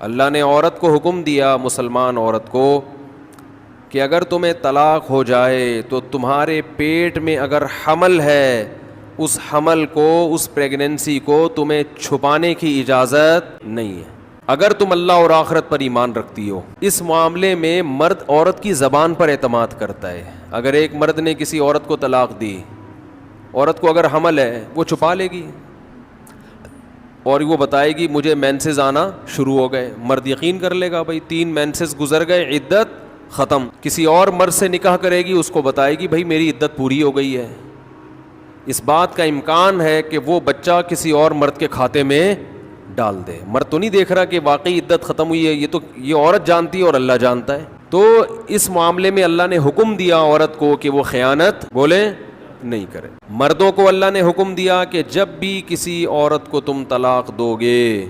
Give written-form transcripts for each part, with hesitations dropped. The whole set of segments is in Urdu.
اللہ نے عورت کو حکم دیا, مسلمان عورت کو, کہ اگر تمہیں طلاق ہو جائے تو تمہارے پیٹ میں اگر حمل ہے, اس حمل کو, اس پریگننسی کو تمہیں چھپانے کی اجازت نہیں ہے, اگر تم اللہ اور آخرت پر ایمان رکھتی ہو. اس معاملے میں مرد عورت کی زبان پر اعتماد کرتا ہے. اگر ایک مرد نے کسی عورت کو طلاق دی, عورت کو اگر حمل ہے وہ چھپا لے گی اور وہ بتائے گی مجھے مینسز آنا شروع ہو گئے. مرد یقین کر لے گا, بھائی 3 مینسز گزر گئے, عدت ختم. کسی اور مرد سے نکاح کرے گی, اس کو بتائے گی بھائی میری عدت پوری ہو گئی ہے. اس بات کا امکان ہے کہ وہ بچہ کسی اور مرد کے کھاتے میں ڈال دے. مرد تو نہیں دیکھ رہا کہ واقعی عدت ختم ہوئی ہے, یہ عورت جانتی ہے اور اللہ جانتا ہے. تو اس معاملے میں اللہ نے حکم دیا عورت کو کہ وہ خیانت بولیں نہیں کرے. مردوں کو اللہ نے حکم دیا کہ جب بھی کسی عورت کو تم طلاق دو گے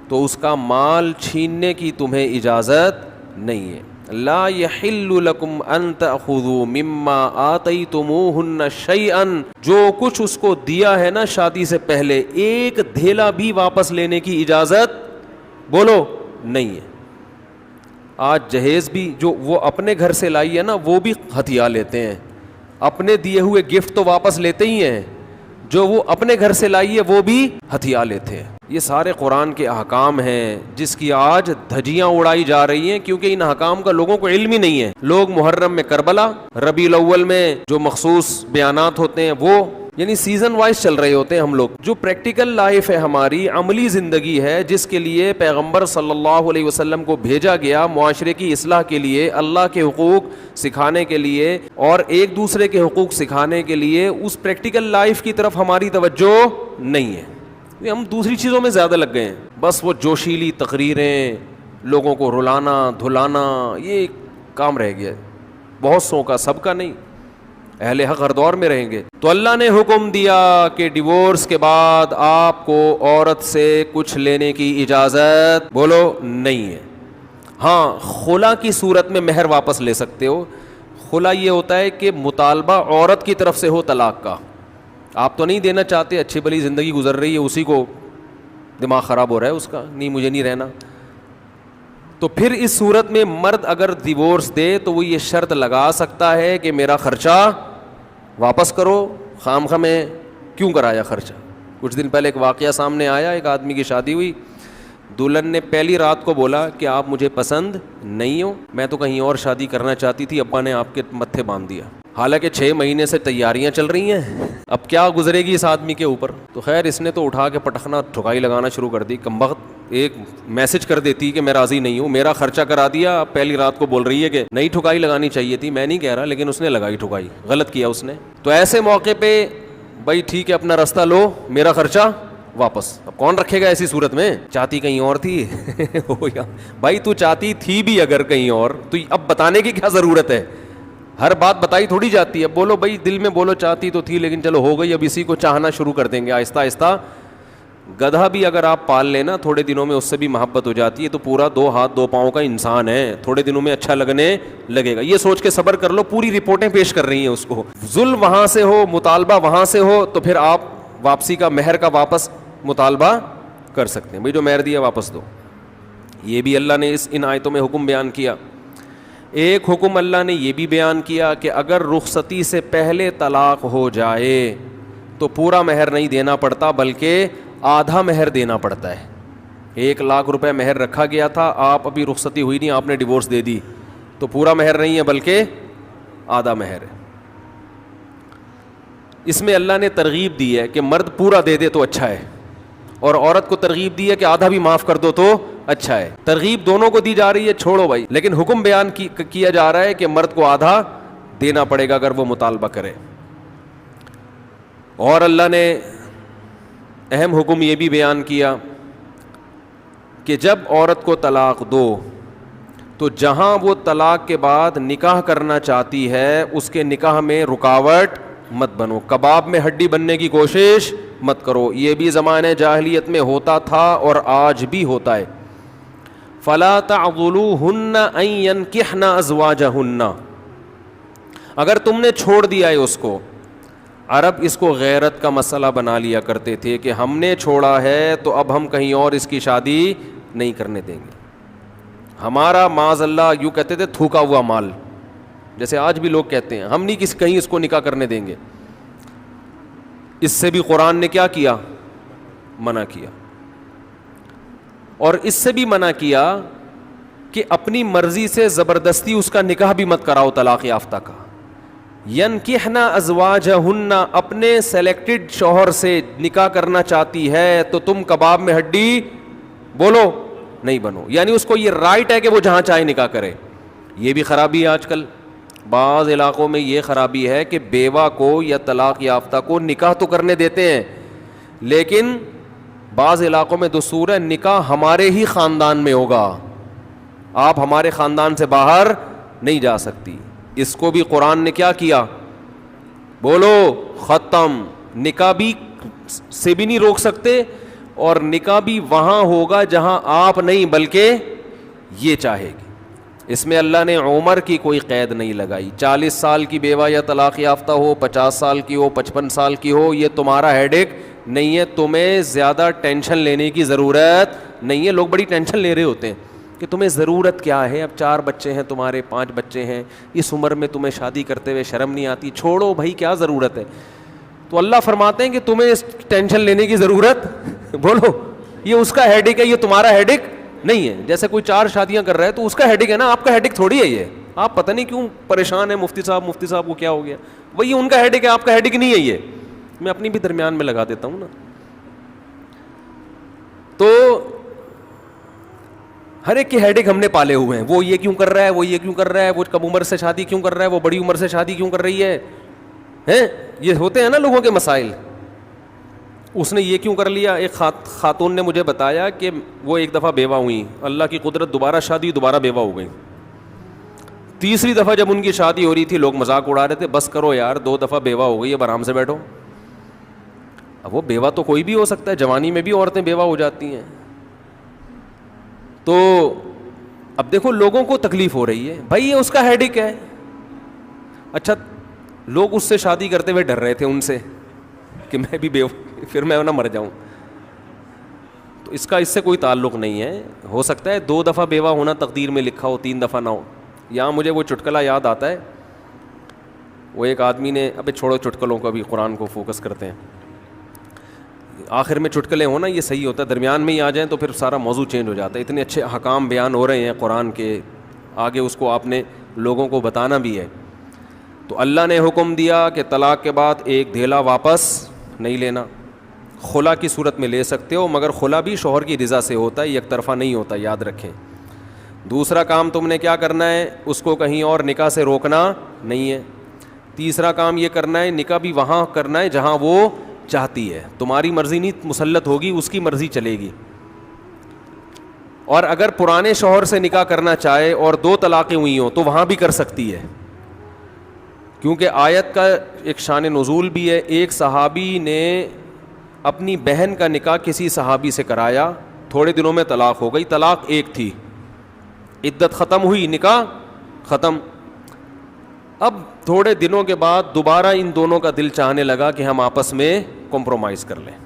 تو اس کا مال چھیننے کی تمہیں اجازت نہیں ہے. لا یحل لکم ان تأخذوا مما آتیتموہن شیئا, جو کچھ اس کو دیا ہے نا شادی سے پہلے, ایک دھیلا بھی واپس لینے کی اجازت بولو نہیں ہے. آج جہیز بھی جو وہ اپنے گھر سے لائی ہے نا وہ بھی ہتھیا لیتے ہیں, اپنے دیے ہوئے گفٹ تو واپس لیتے ہی ہیں, جو وہ اپنے گھر سے لائی ہے وہ بھی ہتھیا لیتے ہیں. یہ سارے قرآن کے احکام ہیں جس کی آج دھجیاں اڑائی جا رہی ہیں, کیونکہ ان احکام کا لوگوں کو علم ہی نہیں ہے. لوگ محرم میں کربلا, ربیع الاول میں جو مخصوص بیانات ہوتے ہیں وہ, یعنی سیزن وائز چل رہے ہوتے ہیں ہم لوگ. جو پریکٹیکل لائف ہے ہماری, عملی زندگی ہے, جس کے لیے پیغمبر صلی اللہ علیہ وسلم کو بھیجا گیا معاشرے کی اصلاح کے لیے, اللہ کے حقوق سکھانے کے لیے اور ایک دوسرے کے حقوق سکھانے کے لیے, اس پریکٹیکل لائف کی طرف ہماری توجہ نہیں ہے. ہم دوسری چیزوں میں زیادہ لگ گئے ہیں. بس وہ جوشیلی تقریریں, لوگوں کو رلانا دھلانا, یہ کام رہ گیا ہے بہت سو کا, سب کا نہیں. اہل حق ہر دور میں رہیں گے. تو اللہ نے حکم دیا کہ ڈیورس کے بعد آپ کو عورت سے کچھ لینے کی اجازت بولو نہیں ہے. ہاں, خلا کی صورت میں مہر واپس لے سکتے ہو. خلا یہ ہوتا ہے کہ مطالبہ عورت کی طرف سے ہو طلاق کا, آپ تو نہیں دینا چاہتے, اچھی بھلی زندگی گزر رہی ہے, اسی کو دماغ خراب ہو رہا ہے اس کا, نہیں مجھے نہیں رہنا. تو پھر اس صورت میں مرد اگر ڈیورس دے تو وہ یہ شرط لگا سکتا ہے کہ میرا خرچہ واپس کرو, خام خواہ میں کیوں کرایا خرچہ. کچھ دن پہلے ایک واقعہ سامنے آیا, ایک آدمی کی شادی ہوئی, دلہن نے پہلی رات کو بولا کہ آپ مجھے پسند نہیں ہو, میں تو کہیں اور شادی کرنا چاہتی تھی, ابا نے آپ کے متھے باندھ دیا. حالانکہ 6 مہینے سے تیاریاں چل رہی ہیں, اب کیا گزرے گی اس آدمی کے اوپر. تو خیر اس نے تو اٹھا کے پٹخنا ٹھکائی لگانا شروع کر دی. کمبخت ایک میسج کر دیتی کہ میں راضی نہیں ہوں, میرا خرچہ کرا دیا, اب پہلی رات کو بول رہی ہے کہ نئی ٹھکائی لگانی چاہیے تھی. میں نہیں کہہ رہا, لیکن اس نے لگائی ٹھکائی, غلط کیا اس نے. تو ایسے موقع پہ بھائی ٹھیک ہے اپنا راستہ لو, میرا خرچہ واپس. اب کون رکھے گا ایسی صورت میں, چاہتی کہیں اور تھی بھائی تو چاہتی تھی بھی اگر کہیں اور, تو اب بتانے کی کیا ضرورت ہے, ہر بات بتائی تھوڑی جاتی ہے. بولو بھائی دل میں بولو چاہتی تو تھی لیکن چلو ہو گئی, اب اسی کو چاہنا شروع کر دیں گے آہستہ آہستہ. گدھا بھی اگر آپ پال لینا تھوڑے دنوں میں اس سے بھی محبت ہو جاتی ہے, تو پورا 2 ہاتھ 2 پاؤں کا انسان ہے, تھوڑے دنوں میں اچھا لگنے لگے گا. یہ سوچ کے صبر کر لو, پوری رپورٹیں پیش کر رہی ہیں اس کو, ظلم وہاں سے ہو, مطالبہ وہاں سے ہو, تو پھر آپ واپسی کا مہر کا واپس مطالبہ کر سکتے ہیں. بھائی جو مہر دیا واپس دو. یہ بھی اللہ نے ان آیتوں میں حکم بیان کیا. ایک حکم اللہ نے یہ بھی بیان کیا کہ اگر رخصتی سے پہلے طلاق ہو جائے تو پورا مہر نہیں دینا پڑتا, بلکہ آدھا مہر دینا پڑتا ہے. 1 لاکھ روپے مہر رکھا گیا تھا, آپ ابھی رخصتی ہوئی نہیں, آپ نے ڈیورس دے دی, تو پورا مہر نہیں ہے بلکہ آدھا مہر ہے. اس میں اللہ نے ترغیب دی ہے کہ مرد پورا دے دے تو اچھا ہے, اور عورت کو ترغیب دی ہے کہ آدھا بھی معاف کر دو تو اچھا ہے. ترغیب دونوں کو دی جا رہی ہے, چھوڑو بھائی, لیکن حکم بیان کیا جا رہا ہے کہ مرد کو آدھا دینا پڑے گا اگر وہ مطالبہ کرے. اور اللہ نے اہم حکم یہ بھی بیان کیا کہ جب عورت کو طلاق دو تو جہاں وہ طلاق کے بعد نکاح کرنا چاہتی ہے اس کے نکاح میں رکاوٹ مت بنو, کباب میں ہڈی بننے کی کوشش مت کرو. یہ بھی زمانے جاہلیت میں ہوتا تھا اور آج بھی ہوتا ہے. فلا تعضلوهن ان ينكحن ازواجهن, اگر تم نے چھوڑ دیا ہے اس کو. عرب اس کو غیرت کا مسئلہ بنا لیا کرتے تھے کہ ہم نے چھوڑا ہے تو اب ہم کہیں اور اس کی شادی نہیں کرنے دیں گے. ہمارا معاذ اللہ یوں کہتے تھے تھوکا ہوا مال، جیسے آج بھی لوگ کہتے ہیں، ہم نہیں کہیں اس کو نکاح کرنے دیں گے. اس سے بھی قرآن نے کیا کیا؟ منع کیا. اور اس سے بھی منع کیا کہ اپنی مرضی سے زبردستی اس کا نکاح بھی مت کراؤ طلاق یافتہ کا. ینکحن ازواجہن، اپنے سلیکٹڈ شوہر سے نکاح کرنا چاہتی ہے تو تم کباب میں ہڈی بولو نہیں بنو، یعنی اس کو یہ رائٹ ہے کہ وہ جہاں چاہے نکاح کرے. یہ بھی خرابی ہے آج کل بعض علاقوں میں، یہ خرابی ہے کہ بیوہ کو یا طلاق یافتہ کو نکاح تو کرنے دیتے ہیں، لیکن بعض علاقوں میں دستور ہے نکاح ہمارے ہی خاندان میں ہوگا، آپ ہمارے خاندان سے باہر نہیں جا سکتی. اس کو بھی قرآن نے کیا کیا؟ بولو ختم. نکاح بھی سے بھی نہیں روک سکتے، اور نکاح بھی وہاں ہوگا جہاں آپ نہیں بلکہ یہ چاہے گی. اس میں اللہ نے عمر کی کوئی قید نہیں لگائی. 40 سال کی بیوہ یا طلاق یافتہ ہو، 50 سال کی ہو، 55 سال کی ہو، یہ تمہارا ہیڈ ایک نہیں ہے. تمہیں زیادہ ٹینشن لینے کی ضرورت نہیں ہے. لوگ بڑی ٹینشن لے رہے ہوتے ہیں کہ تمہیں ضرورت کیا ہے، اب 4 بچے ہیں تمہارے، 5 بچے ہیں، اس عمر میں تمہیں شادی کرتے ہوئے شرم نہیں آتی؟ چھوڑو بھائی، کیا ضرورت ہے. تو اللہ فرماتے ہیں کہ تمہیں اس ٹینشن لینے کی ضرورت بولو یہ اس کا ہیڈ ایک ہے، یہ تمہارا ہیڈ ایک نہیں ہے. جیسے کوئی 4 شادیاں کر رہا ہے تو اس کا ہیڈ ایک ہے نا، آپ کا ہیڈ ایک تھوڑی ہے. یہ آپ پتہ نہیں کیوں پریشان ہیں، مفتی صاحب کو کیا ہو گیا، وہی ان کا ہیڈ ایک ہے، آپ کا ہیڈ ایک نہیں ہے. یہ میں اپنی بھی درمیان میں لگا دیتا ہوں نا. تو ہر ایک کے ہیڈ ایک ہم نے پالے ہوئے ہیں. وہ یہ کیوں کر رہا ہے، وہ یہ کیوں کر رہا ہے، وہ کم عمر سے شادی کیوں کر رہا ہے، وہ بڑی عمر سے شادی کیوں کر رہی ہے، یہ ہوتے ہیں نا لوگوں کے مسائل. اس نے یہ کیوں کر لیا. ایک خاتون نے مجھے بتایا کہ وہ ایک دفعہ بیوہ ہوئی، اللہ کی قدرت دوبارہ شادی، دوبارہ بیوہ ہو گئی. تیسری دفعہ جب ان کی شادی ہو رہی تھی لوگ مذاق اڑا رہے تھے، بس کرو یار 2 دفعہ بیوہ ہو گئی، اب آرام سے بیٹھو. اب وہ بیوہ تو کوئی بھی ہو سکتا ہے، جوانی میں بھی عورتیں بیوہ ہو جاتی ہیں. تو اب دیکھو لوگوں کو تکلیف ہو رہی ہے، بھائی یہ اس کا ہیڈ ایک ہے. اچھا لوگ اس سے شادی کرتے ہوئے ڈر رہے تھے ان سے کہ میں بھی پھر میں نہ مر جاؤں. تو اس کا اس سے کوئی تعلق نہیں ہے. ہو سکتا ہے 2 دفعہ بیوہ ہونا تقدیر میں لکھا ہو، 3 دفعہ نہ ہو. یہاں مجھے وہ چٹکلا یاد آتا ہے، وہ ایک آدمی نے، ابے چھوڑو چٹکلوں کو، ابھی قرآن کو فوکس کرتے ہیں. آخر میں چٹکلے ہونا یہ صحیح ہوتا ہے، درمیان میں ہی آ جائیں تو پھر سارا موضوع چینج ہو جاتا ہے. اتنے اچھے احکام بیان ہو رہے ہیں قرآن کے، آگے اس کو آپ نے لوگوں کو بتانا بھی ہے. تو اللہ نے حکم دیا کہ طلاق کے بعد ایک دھیلا واپس نہیں لینا. خلا کی صورت میں لے سکتے ہو، مگر خلا بھی شوہر کی رضا سے ہوتا ہے، یک طرفہ نہیں ہوتا، یاد رکھیں. دوسرا کام تم نے کیا کرنا ہے، اس کو کہیں اور نکاح سے روکنا نہیں ہے. تیسرا کام یہ کرنا ہے نکاح بھی وہاں کرنا ہے جہاں وہ چاہتی ہے. تمہاری مرضی نہیں مسلط ہوگی، اس کی مرضی چلے گی. اور اگر پرانے شوہر سے نکاح کرنا چاہے اور 2 طلاقیں ہوئی ہوں تو وہاں بھی کر سکتی ہے، کیونکہ آیت کا ایک شان نزول بھی ہے. ایک صحابی نے اپنی بہن کا نکاح کسی صحابی سے کرایا، تھوڑے دنوں میں طلاق ہو گئی. طلاق ایک تھی، عدت ختم ہوئی، نکاح ختم. اب تھوڑے دنوں کے بعد دوبارہ ان دونوں کا دل چاہنے لگا کہ ہم آپس میں کمپرومائز کر لیں.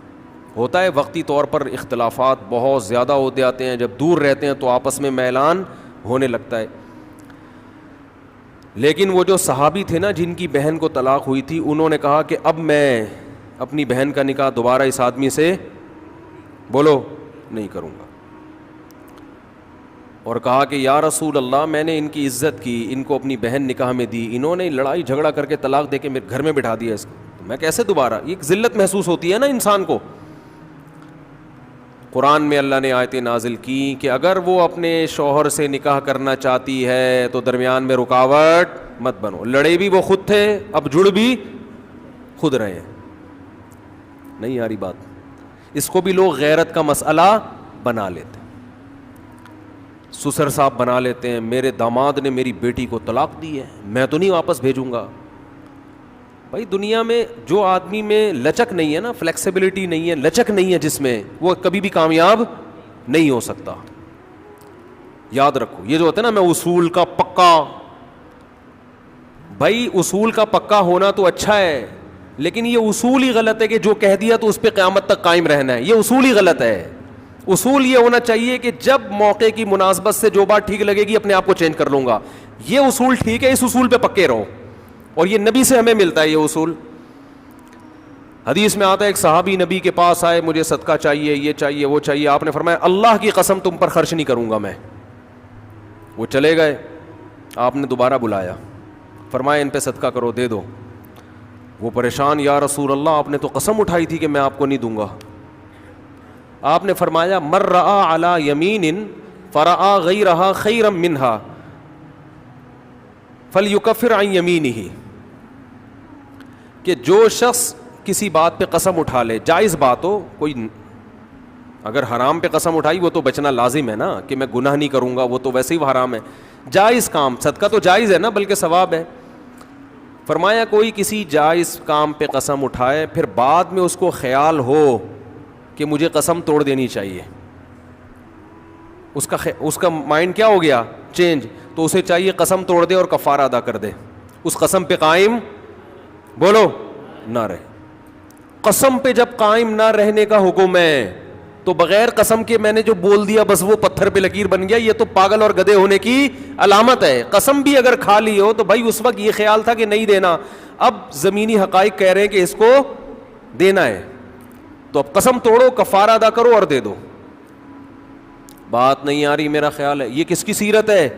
ہوتا ہے وقتی طور پر اختلافات بہت زیادہ ہوتے آتے ہیں، جب دور رہتے ہیں تو آپس میں میلان ہونے لگتا ہے. لیکن وہ جو صحابی تھے نا جن کی بہن کو طلاق ہوئی تھی، انہوں نے کہا کہ اب میں اپنی بہن کا نکاح دوبارہ اس آدمی سے بولو نہیں کروں گا. اور کہا کہ یا رسول اللہ، میں نے ان کی عزت کی، ان کو اپنی بہن نکاح میں دی، انہوں نے لڑائی جھگڑا کر کے طلاق دے کے میرے گھر میں بٹھا دیا اس کو، تو میں کیسے دوبارہ. ایک ذلت محسوس ہوتی ہے نا انسان کو. قرآن میں اللہ نے آیتیں نازل کی کہ اگر وہ اپنے شوہر سے نکاح کرنا چاہتی ہے تو درمیان میں رکاوٹ مت بنو. لڑے بھی وہ خود تھے، اب جڑ بھی خود رہے ہیں. نہیں آ رہی بات. اس کو بھی لوگ غیرت کا مسئلہ بنا لیتے، سسر صاحب بنا لیتے ہیں. میرے داماد نے میری بیٹی کو طلاق دی ہے، میں تو نہیں واپس بھیجوں گا. بھائی دنیا میں جو آدمی میں لچک نہیں ہے نا، فلیکسیبلٹی نہیں ہے، لچک نہیں ہے جس میں، وہ کبھی بھی کامیاب نہیں ہو سکتا. یاد رکھو یہ جو ہوتا ہے نا، میں اصول کا پکا. بھائی اصول کا پکا ہونا تو اچھا ہے، لیکن یہ اصول ہی غلط ہے کہ جو کہہ دیا تو اس پہ قیامت تک قائم رہنا ہے. یہ اصول ہی غلط ہے. اصول یہ ہونا چاہیے کہ جب موقع کی مناسبت سے جو بات ٹھیک لگے گی اپنے آپ کو چینج کر لوں گا. یہ اصول ٹھیک ہے, اس اصول پہ پکے رہو, اور یہ نبی سے ہمیں ملتا ہے یہ اصول. حدیث میں آتا ہے ایک صحابی نبی کے پاس آئے, مجھے صدقہ چاہیے, یہ چاہیے, وہ چاہیے. آپ نے فرمایا اللہ کی قسم تم پر خرچ نہیں کروں گا میں. وہ چلے گئے, آپ نے دوبارہ بلایا, فرمایا ان پہ صدقہ کرو, دے دو. وہ پریشان, یا رسول اللہ آپ نے تو قسم اٹھائی تھی کہ میں آپ کو نہیں دوں گا. آپ نے فرمایا من رأى علی یمین فرأى غیرہا خیرا منہا فلیکفر عن یمینہ, کہ جو شخص کسی بات پہ قسم اٹھا لے, جائز بات ہو, کوئی اگر حرام پہ قسم اٹھائی وہ تو بچنا لازم ہے نا, کہ میں گناہ نہیں کروں گا, وہ تو ویسے ہی حرام ہے. جائز کام, صدقہ تو جائز ہے نا, بلکہ ثواب ہے. فرمایا کوئی کسی جائز کام پہ قسم اٹھائے, پھر بعد میں اس کو خیال ہو کہ مجھے قسم توڑ دینی چاہیے, اس کا مائنڈ کیا ہو گیا, چینج, تو اسے چاہیے قسم توڑ دے اور کفارہ ادا کر دے, اس قسم پہ قائم بولو نہ رہے. قسم پہ جب قائم نہ رہنے کا حکم ہے تو بغیر قسم کے میں نے جو بول دیا بس وہ پتھر پہ لکیر بن گیا, یہ تو پاگل اور گدھے ہونے کی علامت ہے. قسم بھی اگر کھا لی ہو تو بھائی اس وقت یہ خیال تھا کہ نہیں دینا, اب زمینی حقائق کہہ رہے ہیں کہ اس کو دینا ہے, تو اب قسم توڑو, کفارہ ادا کرو اور دے دو. بات نہیں آ رہی میرا خیال ہے. یہ کس کی سیرت ہے,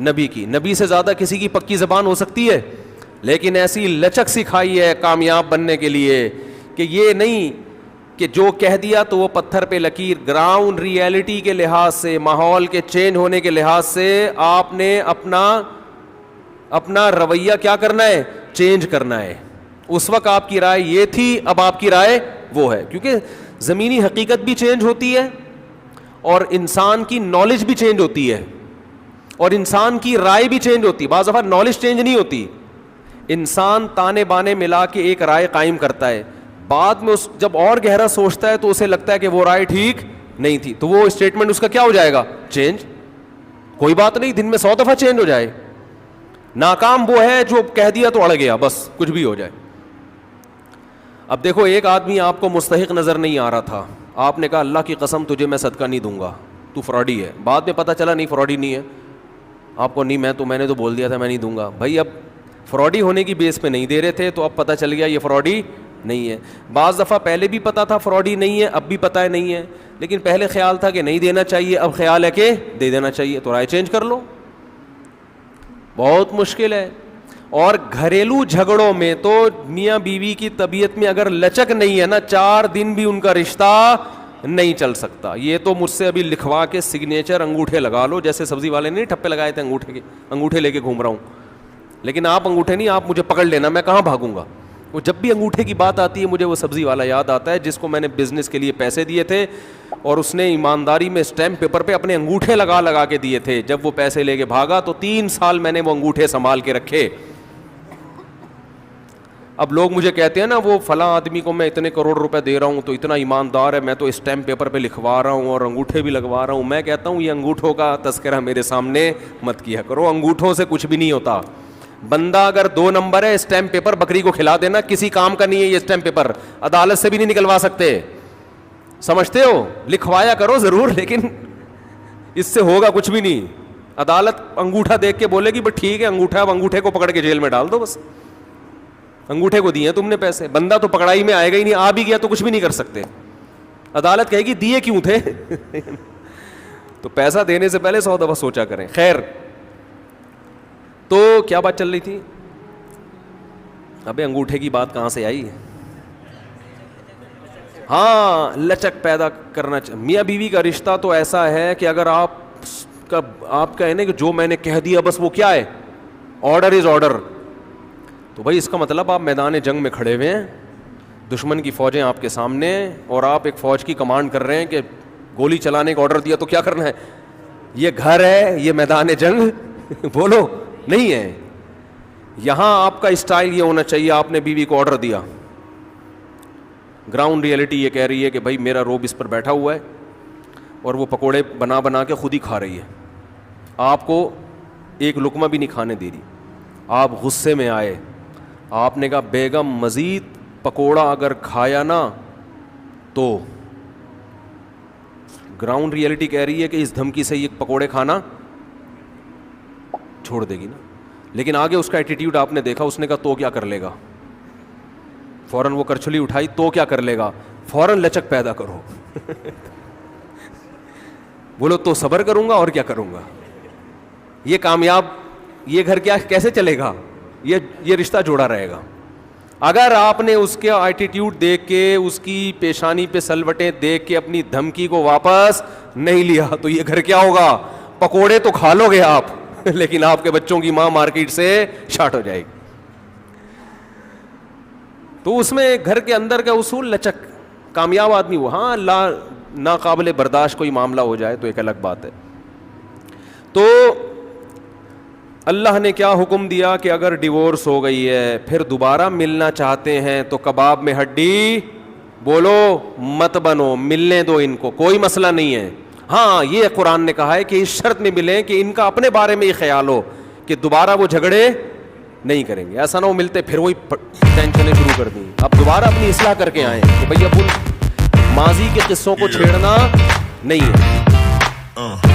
نبی کی. نبی سے زیادہ کسی کی پکی زبان ہو سکتی ہے, لیکن ایسی لچک سکھائی ہے کامیاب بننے کے لیے کہ یہ نہیں کہ جو کہہ دیا تو وہ پتھر پہ لکیر. گراؤنڈ ریئلٹی کے لحاظ سے, ماحول کے چینج ہونے کے لحاظ سے آپ نے اپنا رویہ کیا کرنا ہے, چینج کرنا ہے. اس وقت آپ کی رائے یہ تھی, اب آپ کی رائے وہ ہے, کیونکہ زمینی حقیقت بھی چینج ہوتی ہے اور انسان کی نالج بھی چینج ہوتی ہے اور انسان کی رائے بھی چینج ہوتی ہے. بعض دفعہ نالج چینج نہیں ہوتی, انسان تانے بانے ملا کے ایک رائے قائم کرتا ہے, بعد میں جب اور گہرا سوچتا ہے تو اسے لگتا ہے کہ وہ رائے ٹھیک نہیں تھی, تو وہ اسٹیٹمنٹ اس کا کیا ہو جائے گا, چینج. کوئی بات نہیں, دن میں 100 دفعہ چینج ہو جائے. ناکام وہ ہے جو کہہ دیا تو اڑ گیا, بس کچھ بھی ہو جائے. اب دیکھو, ایک آدمی آپ کو مستحق نظر نہیں آ رہا تھا, آپ نے کہا اللہ کی قسم تجھے میں صدقہ نہیں دوں گا, تو فراڈی ہے. بعد میں پتہ چلا نہیں فراڈی نہیں ہے, آپ کو نہیں, میں نے تو بول دیا تھا میں نہیں دوں گا. بھائی اب فراڈی ہونے کی بیس پہ نہیں دے رہے تھے, تو اب پتہ چل گیا یہ فراڈی نہیں ہے. بعض دفعہ پہلے بھی پتا تھا فراڈی نہیں ہے, اب بھی پتہ ہے نہیں ہے, لیکن پہلے خیال تھا کہ نہیں دینا چاہیے, اب خیال ہے کہ دے دینا چاہیے, تو رائے چینج کر لو. بہت مشکل ہے. اور گھریلو جھگڑوں میں تو میاں بیوی کی طبیعت میں اگر لچک نہیں ہے نا, 4 دن بھی ان کا رشتہ نہیں چل سکتا. یہ تو مجھ سے ابھی لکھوا کے سگنیچر انگوٹھے لگا لو, جیسے سبزی والے نے ٹھپے لگائے تھے انگوٹھے لے کے گھوم رہا ہوں. لیکن آپ انگوٹھے نہیں, آپ مجھے پکڑ لینا, میں کہاں بھاگوں گا. وہ جب بھی انگوٹھے کی بات آتی ہے مجھے وہ سبزی والا یاد آتا ہے جس کو میں نے بزنس کے لیے پیسے دیے تھے, اور اس نے ایمانداری میں اسٹیمپ پیپر پہ اپنے انگوٹھے لگا کے دیے تھے. جب وہ پیسے لے کے بھاگا تو 3 سال میں نے وہ انگوٹھے سنبھال کے رکھے. اب لوگ مجھے کہتے ہیں نا, وہ فلاں آدمی کو میں اتنے کروڑ روپے دے رہا ہوں تو اتنا ایماندار ہے, میں تو اسٹیمپ پیپر پہ لکھوا رہا ہوں اور انگوٹھے بھی لگوا رہا ہوں. میں کہتا ہوں یہ انگوٹھوں کا تذکرہ میرے سامنے مت کیا کرو, انگوٹھوں سے کچھ بھی نہیں ہوتا. بندہ اگر 2 نمبر ہے, اسٹیمپ پیپر بکری کو کھلا دینا, کسی کام کا نہیں ہے یہ اسٹیمپ پیپر, عدالت سے بھی نہیں نکلوا سکتے. سمجھتے ہو, لکھوایا کرو ضرور, لیکن اس سے ہوگا کچھ بھی نہیں. عدالت انگوٹھا دیکھ کے بولے گی بس ٹھیک ہے انگوٹھا, اب انگوٹھے کو پکڑ کے جیل میں ڈال دو, بس انگوٹھے کو دیے تم نے پیسے. بندہ تو پکڑائی میں آئے گا ہی نہیں, آ بھی گیا تو کچھ بھی نہیں کر سکتے. عدالت کہے گی دیے کیوں تھے. تو پیسہ دینے سے پہلے 100 دفعہ سوچا کریں. خیر, تو کیا بات چل رہی تھی, ابے انگوٹھے کی بات کہاں سے آئی. ہاں, لچک پیدا کرنا. میاں بیوی کا رشتہ تو ایسا ہے کہ اگر آپ کہیں نا کہ جو میں نے کہہ دیا بس وہ کیا ہے, آرڈر از آرڈر, تو بھائی اس کا مطلب آپ میدان جنگ میں کھڑے ہوئے ہیں, دشمن کی فوجیں آپ کے سامنے, اور آپ ایک فوج کی کمانڈ کر رہے ہیں کہ گولی چلانے کا آرڈر دیا تو کیا کرنا ہے. یہ گھر ہے, یہ میدان جنگ بولو نہیں ہے. یہاں آپ کا اسٹائل یہ ہونا چاہیے, آپ نے بیوی کو آرڈر دیا, گراؤنڈ ریئلٹی یہ کہہ رہی ہے کہ بھائی میرا روب اس پر بیٹھا ہوا ہے اور وہ پکوڑے بنا کے خود ہی کھا رہی ہے, آپ کو ایک لقمہ بھی نہیں کھانے دے رہی. آپ غصے میں آئے, آپ نے کہا بیگم مزید پکوڑا اگر کھایا نا تو گراؤنڈ ریئلٹی کہہ رہی ہے کہ اس دھمکی سے یہ پکوڑے کھانا چھوڑ دے گی نا. لیکن آگے اس کا ایٹیٹیوڈ آپ نے دیکھا, اس نے کہا تو کیا کر لے گا, فوراً وہ کرچھلی اٹھائی, تو کیا کر لے گا, فوراً لچک پیدا کرو. بولو تو صبر کروں گا اور کیا کروں گا, یہ کامیاب, یہ گھر کیا کیسے چلے گا, یہ رشتہ جوڑا رہے گا. اگر آپ نے اس کے ایٹیٹیوڈ دیکھ کے, اس کی پیشانی پہ سلوٹیں دیکھ کے اپنی دھمکی کو واپس نہیں لیا تو یہ گھر کیا ہوگا, پکوڑے تو کھا لو گے آپ لیکن آپ کے بچوں کی ماں مارکیٹ سے شارٹ ہو جائے گی. تو اس میں گھر کے اندر کا اصول لچک, کامیاب آدمی وہ. ہاں ناقابل برداشت کوئی معاملہ ہو جائے تو ایک الگ بات ہے. تو اللہ نے کیا حکم دیا کہ اگر ڈیورس ہو گئی ہے پھر دوبارہ ملنا چاہتے ہیں تو کباب میں ہڈی بولو مت بنو, ملنے دو ان کو, کوئی مسئلہ نہیں ہے. ہاں یہ قرآن نے کہا ہے کہ اس شرط میں ملیں کہ ان کا اپنے بارے میں یہ خیال ہو کہ دوبارہ وہ جھگڑے نہیں کریں گے. ایسا نہ ہو ملتے پھر وہی ٹینشنیں شروع کر دیں, اب دوبارہ اپنی اصلاح کر کے آئیں کہ بھئی اب ان ماضی کے قصوں کو چھیڑنا نہیں ہے.